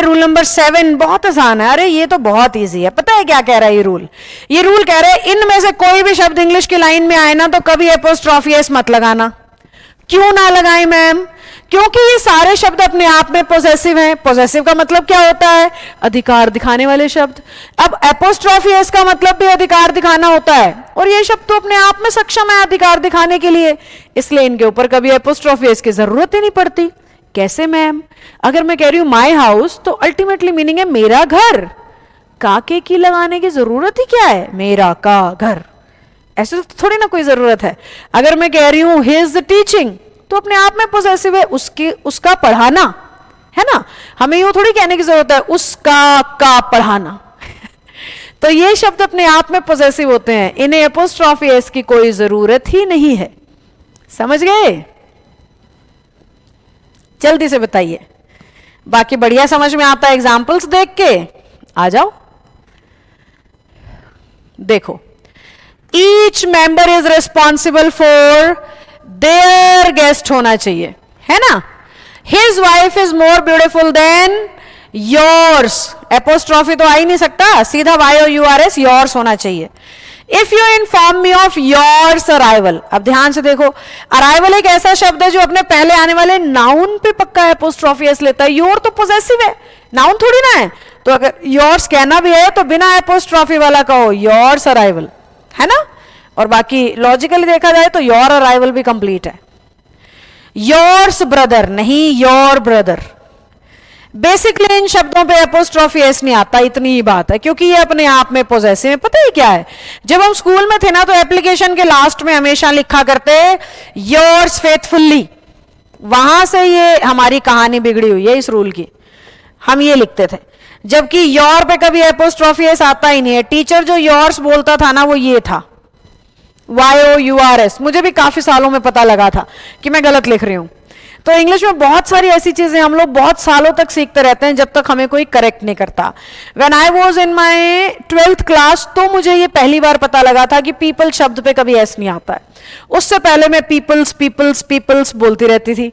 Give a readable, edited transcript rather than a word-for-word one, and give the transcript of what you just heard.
Rule number 7 बहुत आसान है। अरे ये तो बहुत इजी है। पता है क्या कह रहा है ये रूल? ये रूल कह रहा है इनमें से कोई भी शब्द इंग्लिश की लाइन में आए ना तो कभी एपोस्ट्रोफी एस मत लगाना। क्यों ना लगाएं मैम? क्योंकि ये सारे शब्द अपने आप में पोजेसिव हैं। पोजेसिव का मतलब क्या होता है? अधिकार दिखाने वाले शब्द। अब एपोस्ट्रोफी एस का मतलब भी अधिकार दिखाना होता है, और ये शब्द तो अपने आप में सक्षम है अधिकार दिखाने के लिए, इसलिए इनके ऊपर कभी एपोस्ट्रोफी एस की जरूरत ही नहीं पड़ती। कैसे मैम? अगर मैं कह रही हूं माई हाउस तो अल्टीमेटली मीनिंग है मेरा घर। काके की लगाने की जरूरत ही क्या है? मेरा का घर, ऐसे तो थोड़ी ना कोई जरूरत है। अगर मैं कह रही हूं हिज टीचिंग तो अपने आप में पोजेसिव है, उसकी उसका पढ़ाना है ना। हमें यूं थोड़ी कहने की जरूरत है उसका का पढ़ाना तो ये शब्द अपने आप में पोजेसिव होते हैं, इन्हें एपोस्ट्रोफी एस की कोई जरूरत ही नहीं है। समझ गए? जल्दी से बताइए। बाकी बढ़िया समझ में आता है एग्जाम्पल्स देख के। आ जाओ। देखो, each member is responsible for their guest होना चाहिए, है ना। His wife is more beautiful than yours. Apostrophe तो आ ही नहीं सकता, सीधा YOURS योर्स होना चाहिए। If you inform me of yours arrival. अब ध्यान से देखो, अराइवल एक ऐसा शब्द है जो अपने पहले आने वाले नाउन पे पक्का एपोस्ट्रोफी एस लेता है। योर तो पोजेसिव है, नाउन थोड़ी ना है। तो अगर योर्स कहना भी है तो बिना एपोस्ट्रोफी वाला कहो योर्स अराइवल, है ना। और बाकी लॉजिकली देखा जाए तो योर अराइवल भी कंप्लीट है। योर्स ब्रदर नहीं, योर ब्रदर। बेसिकली इन शब्दों पे एपोस्ट्रोफी एस नहीं आता, इतनी ही बात है, क्योंकि ये अपने आप में पोजेसिव है। पता है क्या है, जब हम स्कूल में थे ना तो एप्लीकेशन के लास्ट में हमेशा लिखा करते योर्स फेथफुल्ली। वहां से ये हमारी कहानी बिगड़ी हुई है इस रूल की। हम ये लिखते थे, जबकि योर पे कभी एपोस्ट्रोफी एस आता ही नहीं है। टीचर जो योर्स बोलता था ना वो ये था, YOURS। मुझे भी काफी सालों में पता लगा था कि मैं गलत लिख रही हूं। तो इंग्लिश में बहुत सारी ऐसी चीजें हम लोग बहुत सालों तक सीखते रहते हैं जब तक हमें कोई करेक्ट नहीं करता। When I was in my 12th class तो मुझे ये पहली बार पता लगा था कि पीपल शब्द पे कभी एस नहीं आता है। उससे पहले मैं पीपल्स पीपल्स पीपल्स बोलती रहती थी।